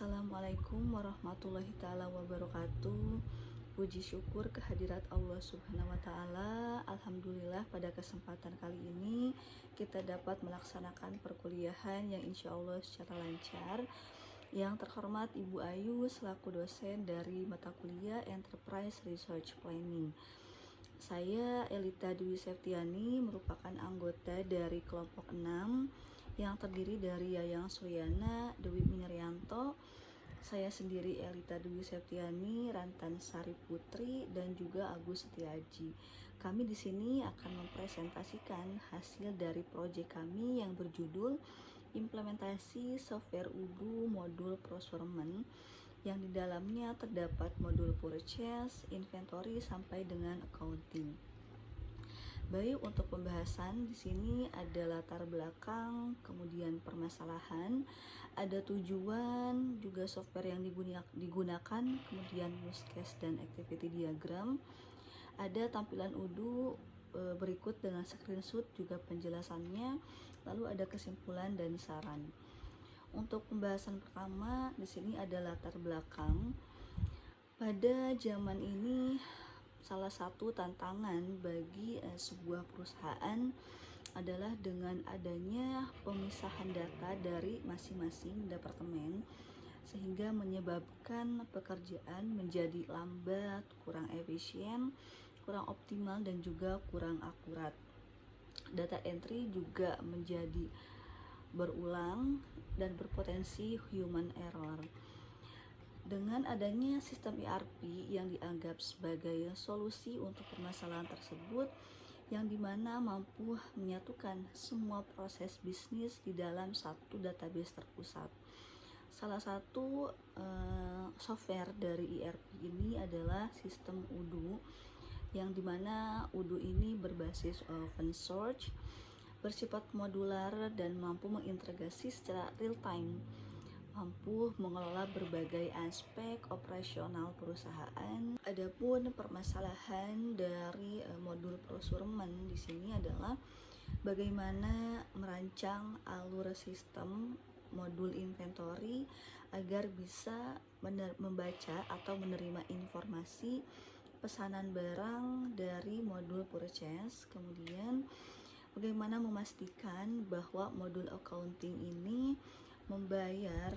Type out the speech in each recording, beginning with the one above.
Assalamualaikum warahmatullahi ta'ala wabarakatuh. Puji syukur kehadirat Allah subhanahu wa ta'ala. Alhamdulillah pada kesempatan kali ini kita dapat melaksanakan perkuliahan yang insya Allah secara lancar. Yang terhormat Ibu Ayu selaku dosen dari mata kuliah Enterprise Research Planning. Saya Elita Dwi Septiani merupakan anggota dari kelompok 6 yang terdiri dari Yayang Suryana, Dewi Minaryanto, saya sendiri Elita Dwi Septiani, Rantan Sari Putri, dan juga Agus Setiaji. Kami di sini akan mempresentasikan hasil dari proyek kami yang berjudul Implementasi Software Udu Modul Procurement, yang di dalamnya terdapat modul purchase, inventory sampai dengan accounting. Baik, untuk pembahasan di sini ada latar belakang, kemudian permasalahan, ada tujuan, juga software yang digunakan, kemudian use case dan activity diagram. Ada tampilan UDU berikut dengan screenshot juga penjelasannya, lalu ada kesimpulan dan saran. Untuk pembahasan pertama di sini ada latar belakang. Pada zaman ini salah satu tantangan bagi sebuah perusahaan adalah dengan adanya pemisahan data dari masing-masing departemen, sehingga menyebabkan pekerjaan menjadi lambat, kurang efisien, kurang optimal, dan juga kurang akurat. Data entry juga menjadi berulang dan berpotensi human error. Dengan adanya sistem ERP yang dianggap sebagai solusi untuk permasalahan tersebut, yang dimana mampu menyatukan semua proses bisnis di dalam satu database terpusat. Salah satu software dari ERP ini adalah sistem UDU, yang dimana UDU ini berbasis open source, bersifat modular, dan mampu mengintegrasi secara real time, mampu mengelola berbagai aspek operasional perusahaan. Adapun permasalahan dari modul procurement di sini adalah bagaimana merancang alur sistem modul inventory agar bisa membaca atau menerima informasi pesanan barang dari modul purchase. Kemudian bagaimana memastikan bahwa modul accounting ini membayar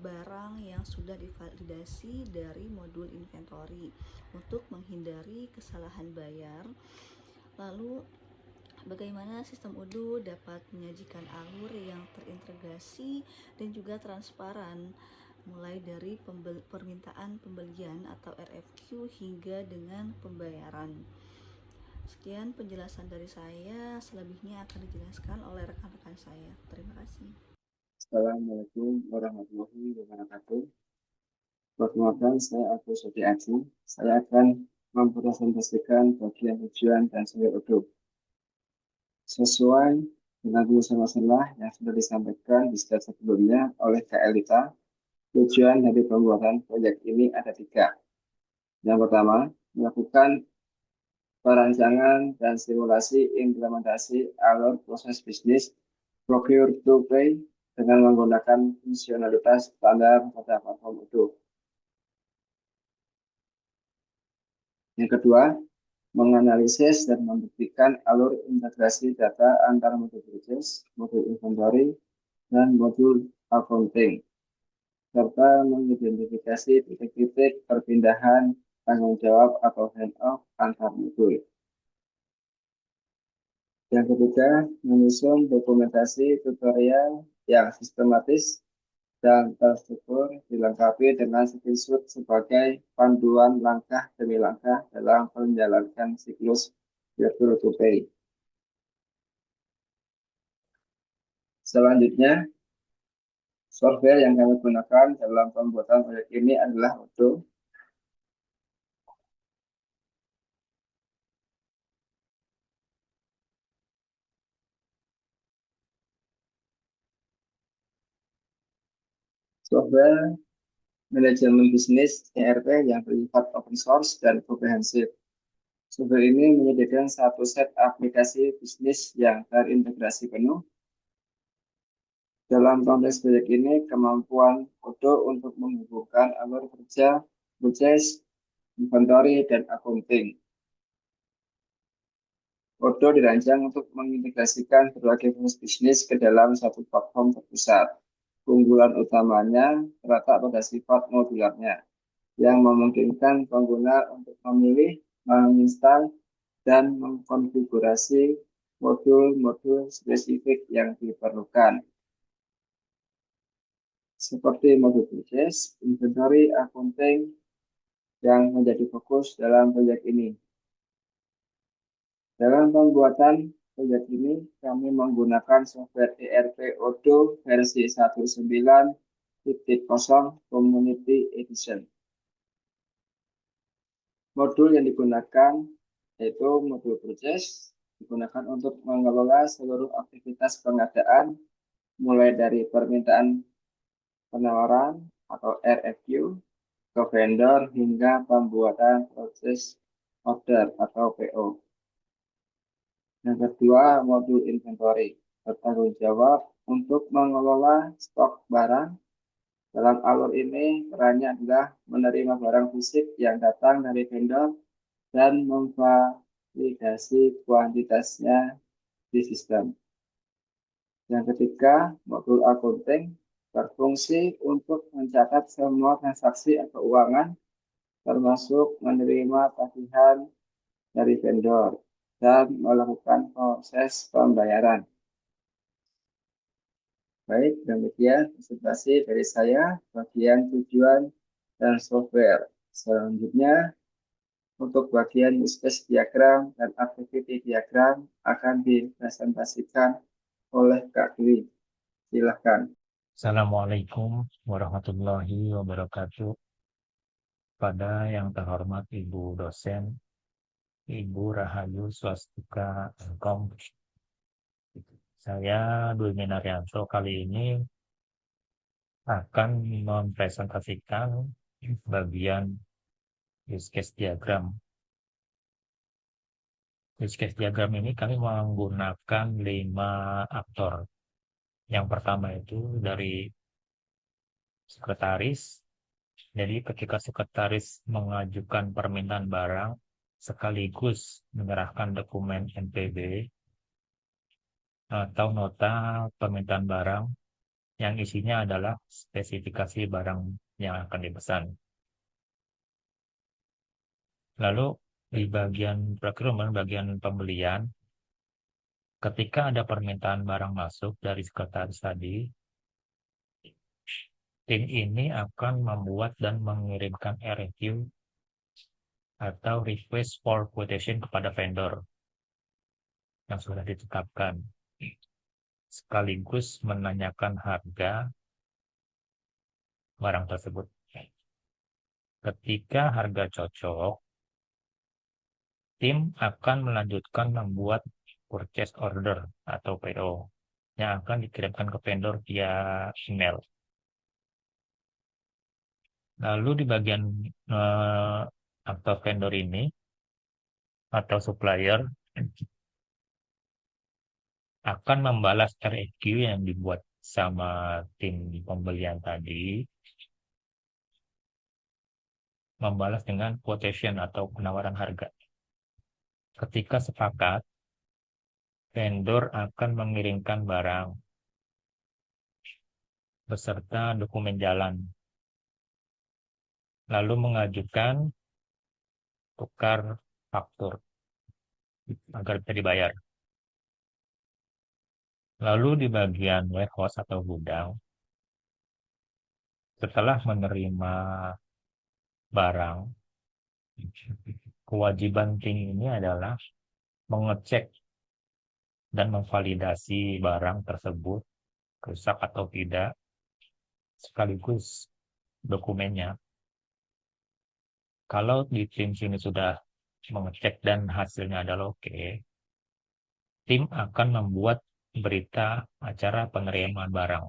barang yang sudah divalidasi dari modul inventory untuk menghindari kesalahan bayar. Lalu bagaimana sistem UDU dapat menyajikan alur yang terintegrasi dan juga transparan, mulai dari permintaan pembelian atau RFQ hingga dengan pembayaran. Sekian penjelasan dari saya, selebihnya akan dijelaskan oleh rekan-rekan saya. Terima kasih. Assalamualaikum warahmatullahi wabarakatuh. Perkenalkan, saya Agus Setiaji. Saya akan mempresentasikan bagian tujuan dan sumber UDU. Sesuai dengan masalah yang sudah disampaikan di slide sebelumnya oleh Kak Elita, tujuan dari pembuatan proyek ini ada 3. Yang pertama, melakukan perancangan dan simulasi implementasi alur proses bisnis procure to pay dengan menggunakan fungsionalitas standar pada platform UDU. Yang kedua, menganalisis dan membuktikan alur integrasi data antara modul purchase, modul inventory, dan modul accounting, serta mengidentifikasi titik-titik perpindahan tanggung jawab atau handoff antar modul. Yang ketiga, menyusun dokumentasi tutorial yang sistematis dan terstruktur, dilengkapi dengan screenshot sebagai panduan langkah demi langkah dalam menjalankan siklus procure to pay. Selanjutnya, software yang kami gunakan dalam pembuatan proyek ini adalah UDU. Software manajemen bisnis ERP yang bersifat open source dan komprehensif. Software ini menyediakan satu set aplikasi bisnis yang terintegrasi penuh Dalam konteks proyek ini, kemampuan Odo untuk menghubungkan alur kerja, purchase, inventory, dan accounting. Odo dirancang untuk mengintegrasikan berbagai fungsi bisnis ke dalam satu platform terpusat. Keunggulan utamanya terletak pada sifat modularnya, yang memungkinkan pengguna untuk memilih, menginstal, dan mengkonfigurasi modul-modul spesifik yang diperlukan, seperti modul purchase, inventory, accounting, yang menjadi fokus dalam proyek ini. Dalam pembuatan proyek ini, kami menggunakan software ERP Odoo versi 19.0 Community Edition. Modul yang digunakan yaitu modul purchase, digunakan untuk mengelola seluruh aktivitas pengadaan, mulai dari permintaan penawaran atau RFQ ke vendor hingga pembuatan proses order atau PO. Yang kedua, modul inventory bertanggung jawab untuk mengelola stok barang. Dalam alur ini, perannya adalah menerima barang fisik yang datang dari vendor dan memvalidasi kuantitasnya di sistem. Yang ketiga, modul accounting berfungsi untuk mencatat semua transaksi keuangan, termasuk menerima tagihan dari vendor dan melakukan proses pembayaran. Baik, demikian presentasi dari saya bagian tujuan dan software. Selanjutnya, untuk bagian use case diagram dan activity diagram akan dipresentasikan oleh Kak Dwi. Silakan. Assalamualaikum warahmatullahi wabarakatuh. Pada yang terhormat Ibu dosen, Ibu Rahayu Swastika Engkom. Saya Dwi Minaryanto kali ini akan mempresentasikan bagian use case diagram. Use case diagram ini kami menggunakan 5 aktor. Yang pertama itu dari sekretaris. Jadi ketika sekretaris mengajukan permintaan barang sekaligus menyerahkan dokumen NPB atau nota permintaan barang yang isinya adalah spesifikasi barang yang akan dipesan. Lalu di bagian procurement, bagian pembelian, ketika ada permintaan barang masuk dari sekretaris tadi, tim ini akan membuat dan mengirimkan RFQ atau request for quotation kepada vendor yang sudah ditetapkan, sekaligus menanyakan harga barang tersebut. Ketika harga cocok, tim akan melanjutkan membuat purchase order atau PO yang akan dikirimkan ke vendor via email. Lalu di bagian aktor vendor ini atau supplier akan membalas RFQ yang dibuat sama tim pembelian tadi, membalas dengan quotation atau penawaran harga. Ketika sepakat, vendor akan mengirimkan barang beserta dokumen jalan, lalu mengajukan tukar faktur agar bisa dibayar. Lalu di bagian warehouse atau gudang, setelah menerima barang, kewajiban tim ini adalah mengecek dan memvalidasi barang tersebut rusak atau tidak, sekaligus dokumennya. Kalau di tim sini sudah mengecek dan hasilnya adalah oke, tim akan membuat berita acara penerimaan barang.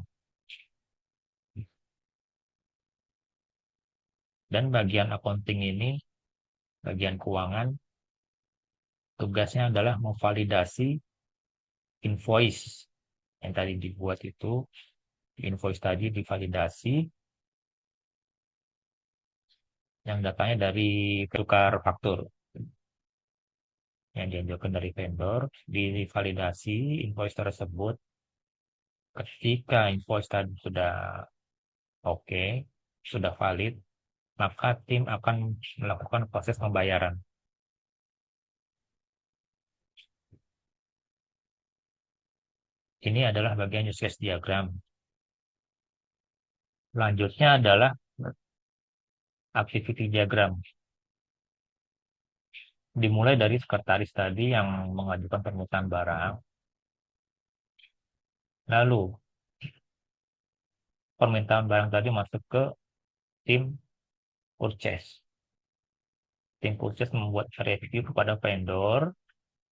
Dan bagian accounting ini, bagian keuangan, tugasnya adalah memvalidasi invoice yang tadi dibuat itu invoice tadi divalidasi, yang datanya dari tukar faktur yang diajukan dari vendor, divalidasi invoice tersebut. Ketika invoice tadi sudah oke, sudah valid, maka tim akan melakukan proses pembayaran. Ini adalah bagian use case diagram. Selanjutnya adalah activity diagram. Dimulai dari sekretaris tadi yang mengajukan permintaan barang. Lalu, permintaan barang tadi masuk ke tim purchase. Tim purchase membuat review kepada vendor,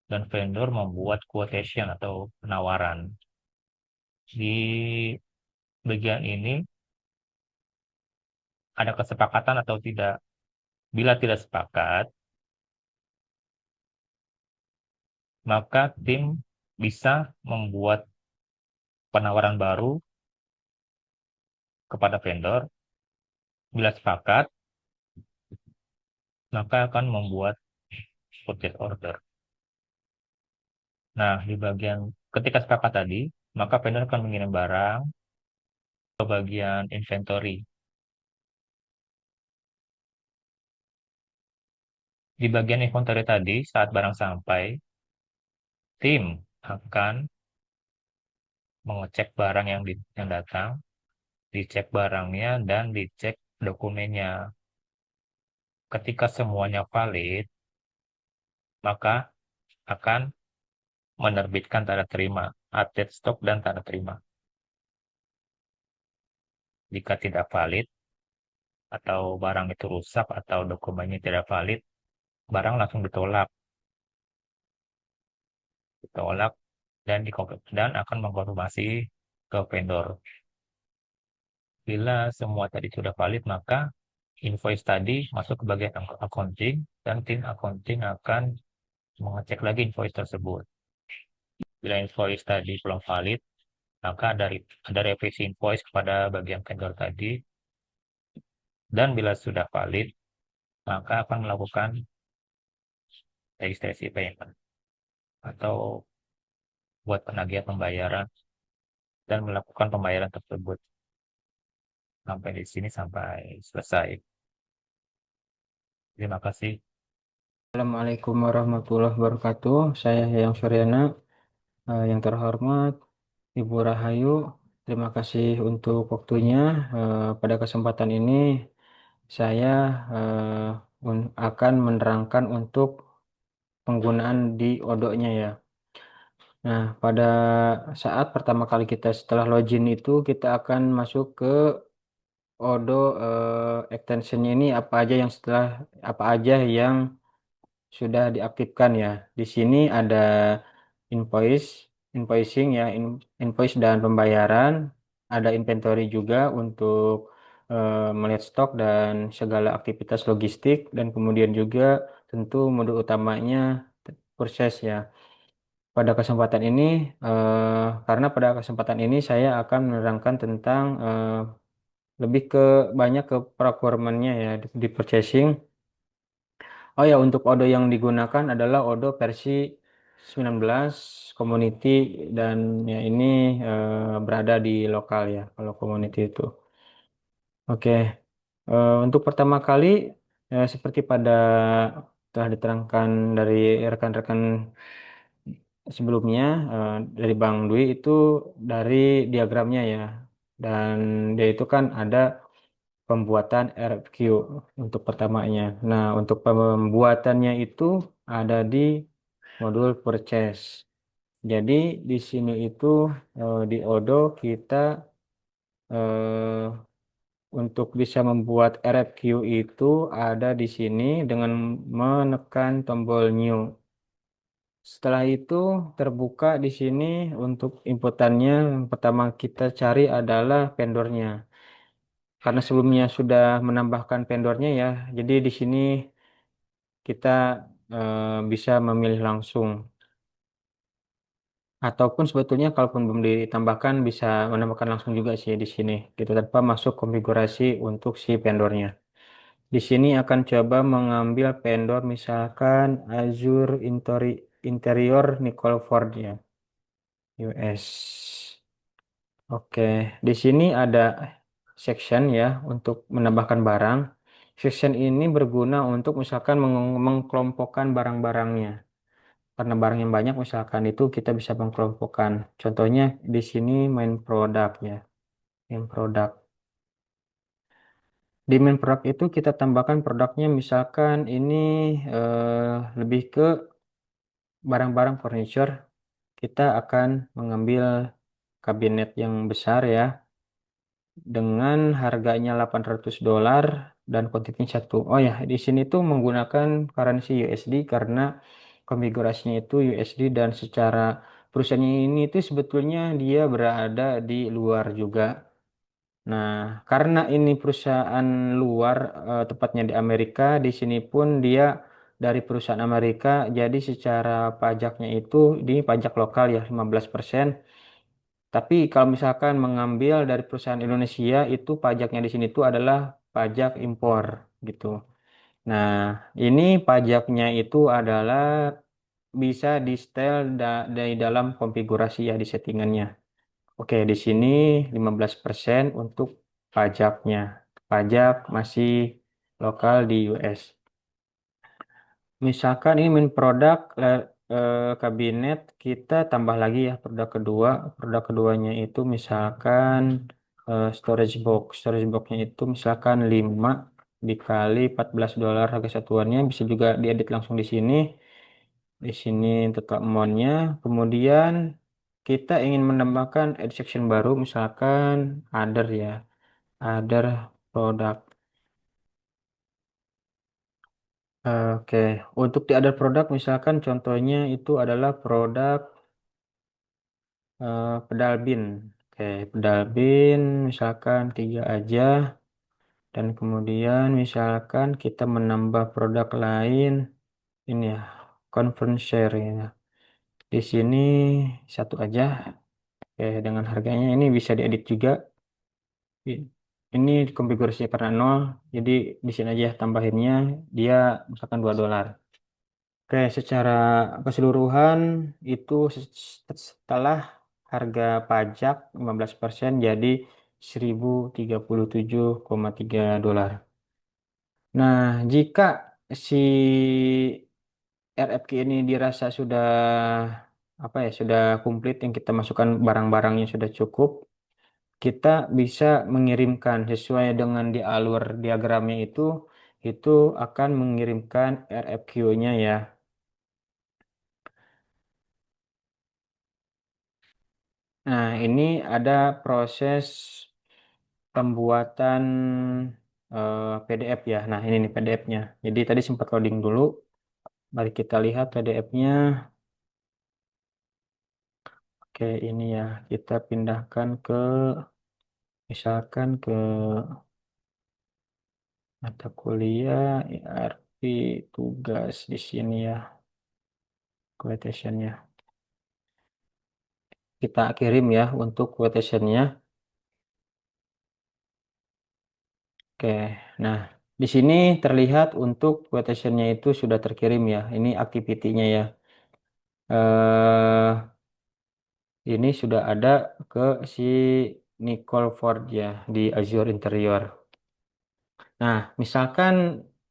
dan vendor membuat quotation atau penawaran. Di bagian ini ada kesepakatan atau tidak. Bila tidak sepakat, maka tim bisa membuat penawaran baru kepada vendor. Bila sepakat, maka akan membuat purchase order. Nah, di bagian ketika sepakat tadi, maka vendor akan mengirim barang ke bagian inventory. Di bagian inventory tadi, saat barang sampai, tim akan mengecek barang yang datang, dicek barangnya, dan dicek dokumennya. Ketika semuanya valid, maka akan menerbitkan tanda terima, update stok dan tanda terima. Jika tidak valid, atau barang itu rusak, atau dokumennya tidak valid, barang langsung ditolak. Ditolak dan akan mengkonfirmasi ke vendor. Bila semua tadi sudah valid, maka invoice tadi masuk ke bagian accounting, dan tim accounting akan mengecek lagi invoice tersebut. Bila invoice tadi belum valid, maka ada revisi invoice kepada bagian vendor tadi, dan bila sudah valid, maka akan melakukan registrasi payment atau buat penagihan pembayaran dan melakukan pembayaran tersebut sampai di sini sampai selesai. Terima kasih. Assalamualaikum warahmatullahi wabarakatuh. Saya Yang Suryana. Yang terhormat Ibu Rahayu, terima kasih untuk waktunya. Pada kesempatan ini saya akan menerangkan untuk penggunaan di Odoo-nya ya. Nah, pada saat pertama kali kita setelah login itu kita akan masuk ke Odoo, extension-nya ini apa aja yang sudah diaktifkan ya. Di sini ada invoice, invoicing ya, invoice dan pembayaran, ada inventory juga untuk melihat stok dan segala aktivitas logistik, dan kemudian juga tentu modul utamanya proses ya. Pada kesempatan ini, karena pada kesempatan ini saya akan menerangkan tentang lebih ke banyak ke procurement-nya ya di purchasing. Oh ya, untuk Odoo yang digunakan adalah Odoo versi 19 community, dan ya ini berada di lokal ya kalau community itu. Oke, untuk pertama kali seperti telah diterangkan dari rekan-rekan sebelumnya, dari Bang Dwi itu dari diagramnya ya, dan dia itu kan ada pembuatan RFQ untuk pertamanya. Nah, untuk pembuatannya itu ada di modul purchase. Jadi di sini itu di Odoo kita eh, untuk bisa membuat RFQ itu ada di sini dengan menekan tombol new. Setelah itu terbuka di sini untuk inputannya. Yang pertama kita cari adalah vendornya. Karena sebelumnya sudah menambahkan vendornya ya, jadi di sini kita bisa memilih langsung. Ataupun sebetulnya kalaupun belum ditambahkan bisa menambahkan langsung juga sih di sini gitu tanpa masuk konfigurasi untuk si vendornya. Di sini akan coba mengambil vendor misalkan Azure Interior Nicole Ford ya, US. Oke, di sini ada section ya untuk menambahkan barang. Section ini berguna untuk misalkan mengkelompokkan barang-barangnya. Karena barang yang banyak misalkan itu kita bisa mengkelompokkan. Contohnya di sini main product ya, main product. Di main product itu kita tambahkan produknya misalkan ini lebih ke barang-barang furniture. Kita akan mengambil kabinet yang besar ya dengan harganya $800 dan kuantitinya satu. Oh ya, di sini tuh menggunakan currency USD karena konfigurasinya itu USD dan secara perusahaan ini tuh sebetulnya dia berada di luar juga. Nah, karena ini perusahaan luar, tepatnya di Amerika, di sini pun dia dari perusahaan Amerika, jadi secara pajaknya itu di pajak lokal ya 15%. Tapi kalau misalkan mengambil dari perusahaan Indonesia itu pajaknya di sini tuh adalah pajak impor gitu. Nah, ini pajaknya itu adalah bisa di setel dari dalam konfigurasi ya di settingannya. Oke, di sini 15% untuk pajaknya. Pajak masih lokal di US. Misalkan ini main produk kabinet, kita tambah lagi ya produk kedua. Produk keduanya itu misalkan storage box. Storage boxnya itu misalkan 5 dikali $14 harga satuannya. Bisa juga diedit langsung di sini. Di sini total amount-nya. Kemudian kita ingin menambahkan add section baru misalkan other ya. Other product. Oke, untuk di other product misalkan contohnya itu adalah produk pedal bin. Oke, pedal bin misalkan 3 aja dan kemudian misalkan kita menambah produk lain ini ya, conference share ya. Di sini satu aja. Oke, dengan harganya ini bisa diedit juga. I- Ini konfigurasinya karena nol, jadi di sini aja tambahinnya dia misalkan $2. Oke, secara keseluruhan itu setelah harga pajak 15% jadi $1.037,3. Nah, jika si RFQ ini dirasa sudah apa ya, sudah komplit yang kita masukkan barang-barangnya sudah cukup, kita bisa mengirimkan sesuai dengan di alur diagramnya itu akan mengirimkan RFQ-nya ya. Nah, ini ada proses pembuatan PDF ya. Nah, ini nih PDF-nya. Jadi tadi sempat loading dulu. Mari kita lihat PDF-nya. Oke, ini ya. Kita pindahkan ke misalkan ke mata kuliah ERP tugas di sini ya. Quotation-nya. Kita kirim ya untuk quotation-nya. Oke, nah di sini terlihat untuk quotation-nya itu sudah terkirim ya. Ini activity-nya ya. eh ini sudah ada ke si Nicole Ford ya di Azure Interior. Nah, misalkan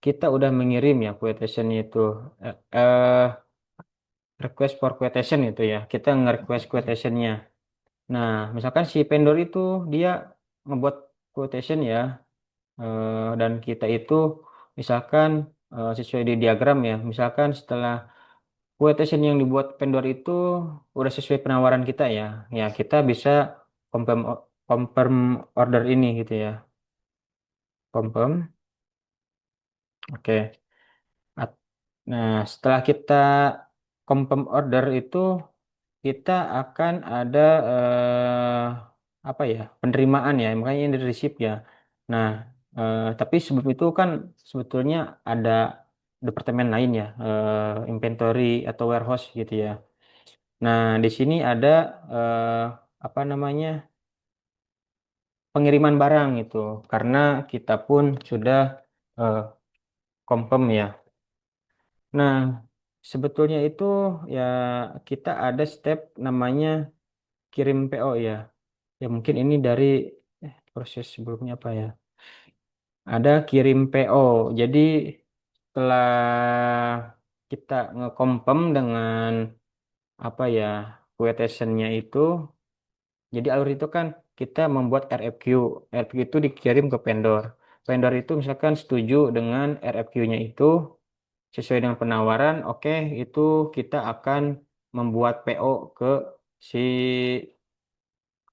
kita udah mengirim ya quotation itu eh, eh, request for quotation itu ya. Kita nge-request quotation-nya. Nah, misalkan si vendor itu dia ngebuat quotation ya dan kita itu misalkan sesuai di diagram ya. Misalkan setelah quotation yang dibuat vendor itu udah sesuai penawaran kita ya. Ya, kita bisa confirm confirm order ini gitu ya. Confirm. Oke. At- Nah, setelah kita confirm order itu kita akan ada apa ya? Penerimaan ya. Makanya ini receipt ya. Nah, tapi sebelum itu kan sebetulnya ada departemen lain ya, inventory atau warehouse gitu ya. Nah, di sini ada eh, apa namanya pengiriman barang itu, karena kita pun sudah eh, confirm ya. Nah, sebetulnya itu ya kita ada step namanya kirim PO ya. Ya mungkin ini dari proses sebelumnya apa ya? Ada kirim PO. Jadi setelah kita nge-confirm dengan apa ya quotation-nya itu, jadi alur itu kan kita membuat RFQ. RFQ itu dikirim ke vendor. Vendor itu misalkan setuju dengan RFQ-nya itu sesuai dengan penawaran, oke, itu kita akan membuat PO ke si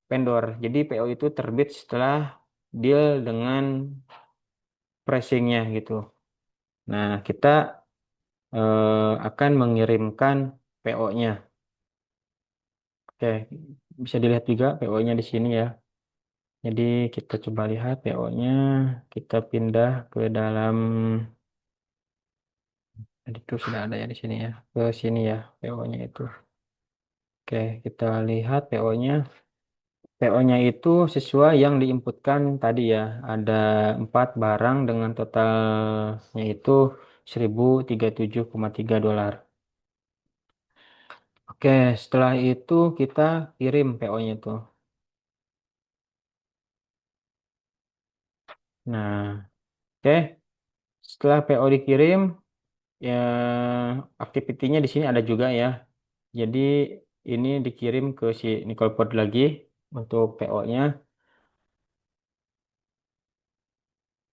vendor. Jadi PO itu terbit setelah deal dengan pricing-nya gitu. Nah, kita akan mengirimkan PO-nya. Oke, bisa dilihat juga PO-nya di sini ya. Jadi kita coba lihat PO-nya, kita pindah ke dalam, itu sudah ada ya di sini ya, ke sini ya PO-nya itu. Oke, kita lihat PO-nya. PO-nya itu sesuai yang diinputkan tadi ya. Ada 4 barang dengan totalnya itu 1037,3 dolar. Oke, setelah itu kita kirim PO-nya itu. Nah, oke. Setelah PO dikirim, ya aktivitinya di sini ada juga ya. Jadi ini dikirim ke si Nicole Pod lagi untuk PO-nya.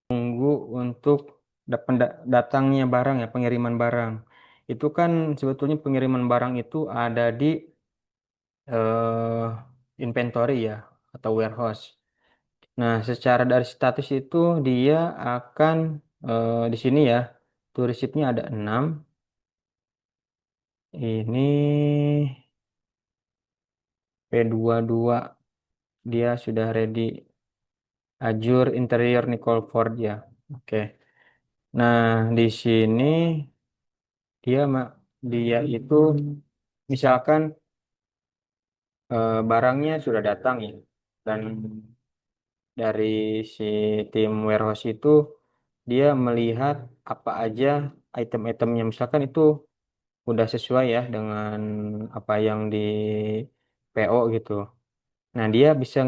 Tunggu untuk datangnya barang ya, pengiriman barang. Itu kan sebetulnya pengiriman barang itu ada di inventory ya atau warehouse. Nah, secara dari status itu dia akan di sini ya, tuh receipt-nya ada 6. Ini P22 dia sudah ready. Azure Interior Nicole Ford ya. Oke. Nah, di sini dia dia itu misalkan barangnya sudah datang ya. Dan dari si tim warehouse itu dia melihat apa aja item-itemnya misalkan itu udah sesuai ya dengan apa yang di PO gitu. Nah, dia bisa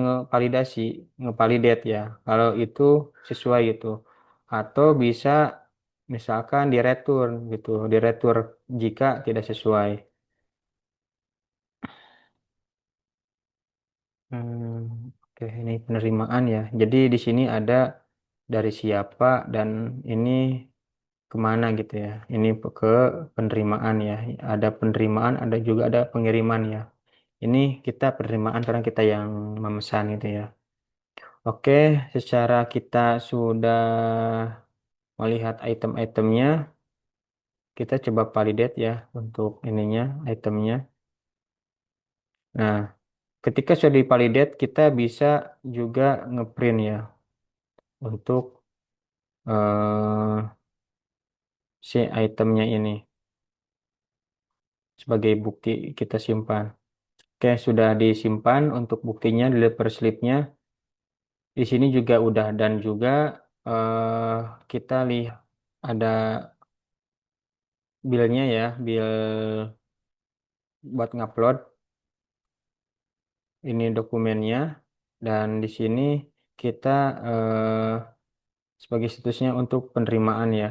ngevalidate ya, kalau itu sesuai gitu. Atau bisa misalkan diretur gitu, diretur jika tidak sesuai. Oke, ini penerimaan ya. Jadi di sini ada dari siapa dan ini kemana gitu ya. Ini ke penerimaan ya. Ada penerimaan, ada juga ada pengiriman ya. Ini kita penerimaan karena kita yang memesan gitu ya. Oke, secara kita sudah melihat item-itemnya, kita coba validate ya untuk ininya, itemnya. Nah, ketika sudah divalidate, kita bisa juga ngeprint ya untuk eh, si itemnya ini sebagai bukti kita simpan. Oke, sudah disimpan untuk buktinya, deliver slipnya. Di sini juga udah dan juga eh, kita lihat ada billnya ya, bill buat ngupload ini dokumennya dan di sini kita eh, sebagai situsnya untuk penerimaan ya.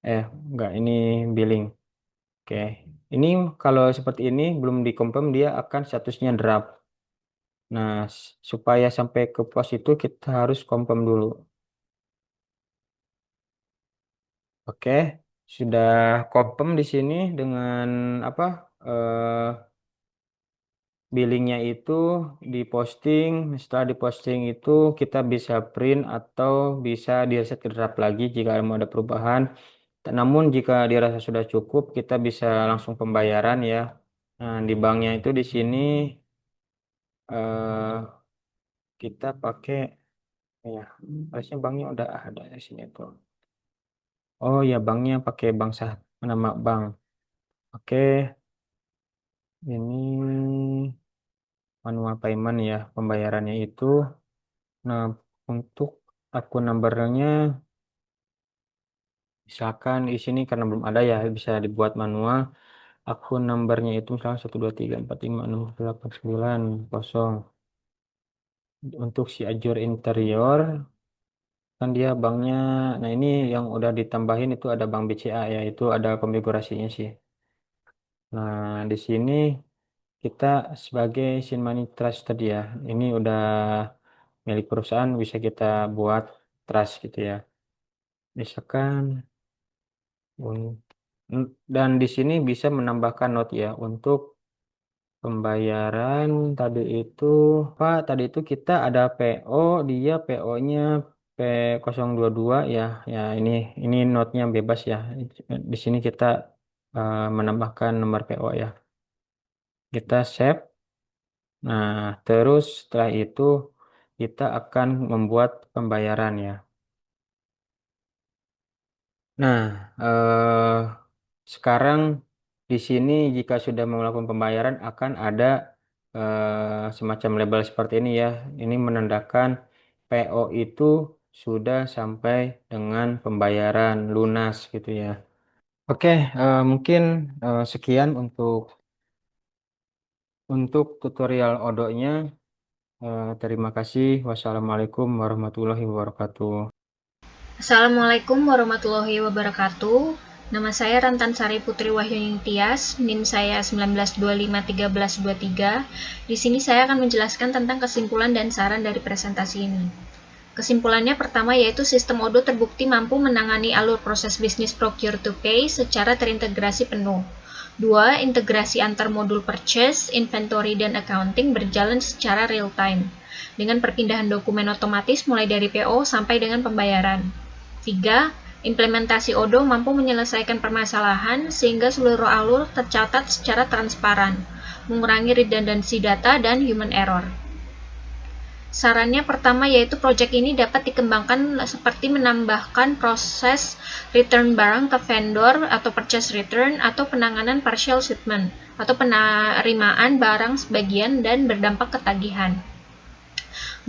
Enggak, ini billing. Oke. Ini kalau seperti ini belum dikonfirm dia akan statusnya draft. Nah, supaya sampai ke pos itu kita harus confirm dulu. Oke. Sudah confirm di sini dengan apa? eh, Billingnya itu diposting, setelah diposting itu kita bisa print atau bisa di reset ke draft lagi jika mau ada perubahan. Namun jika dirasa sudah cukup, kita bisa langsung pembayaran ya. Nah, di banknya itu di sini eh, kita pakai ya, harusnya banknya udah ada di sini tuh. Oh ya, banknya pakai bank sah nama bank. Oke, Ini manual payment ya, pembayarannya itu. Nah, untuk akun numbernya, misalkan di sini karena belum ada ya, bisa dibuat manual. Akun numbernya itu misalnya 123456689 Untuk si Azure Interior, kan dia banknya, nah ini yang udah ditambahin itu ada bank BCA ya, itu ada konfigurasinya sih. Nah, di sini kita sebagai Sin Money Trust tadi ya, ini udah milik perusahaan, bisa kita buat trust gitu ya. Misalkan un- dan di sini bisa menambahkan note ya untuk pembayaran tadi itu, Pak, tadi itu kita ada PO, dia PO-nya P022 ya. Ya, ini note-nya bebas ya. Di sini kita menambahkan nomor PO ya. Kita save. Nah, terus setelah itu kita akan membuat pembayaran ya. Nah, sekarang di sini jika sudah melakukan pembayaran akan ada semacam label seperti ini ya. Ini menandakan PO itu sudah sampai dengan pembayaran lunas gitu ya. Oke, mungkin sekian untuk tutorial Odo-nya. Terima kasih. Wassalamualaikum warahmatullahi wabarakatuh. Assalamualaikum warahmatullahi wabarakatuh. Nama saya Rantan Sari Putri Wahyuni Tias, NIM saya 19251323. Di sini saya akan menjelaskan tentang kesimpulan dan saran dari presentasi ini. Kesimpulannya pertama yaitu sistem Odo terbukti mampu menangani alur proses bisnis procure to pay secara terintegrasi penuh. 2. Integrasi antar modul purchase, inventory, dan accounting berjalan secara real time, dengan perpindahan dokumen otomatis mulai dari PO sampai dengan pembayaran. 3. Implementasi Odo mampu menyelesaikan permasalahan sehingga seluruh alur tercatat secara transparan, mengurangi redundansi data dan human error. Sarannya pertama yaitu proyek ini dapat dikembangkan seperti menambahkan proses return barang ke vendor atau purchase return atau penanganan partial shipment atau penerimaan barang sebagian dan berdampak ketagihan.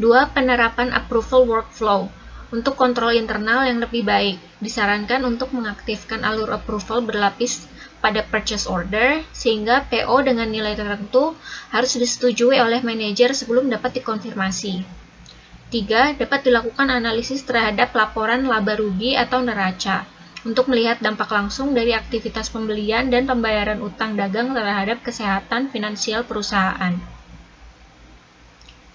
2. Penerapan approval workflow. Untuk kontrol internal yang lebih baik, disarankan untuk mengaktifkan alur approval berlapis pada purchase order, sehingga PO dengan nilai tertentu harus disetujui oleh manajer sebelum dapat dikonfirmasi. 3. Dapat dilakukan analisis terhadap laporan laba rugi atau neraca, untuk melihat dampak langsung dari aktivitas pembelian dan pembayaran utang dagang terhadap kesehatan finansial perusahaan.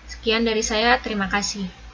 Sekian dari saya, terima kasih.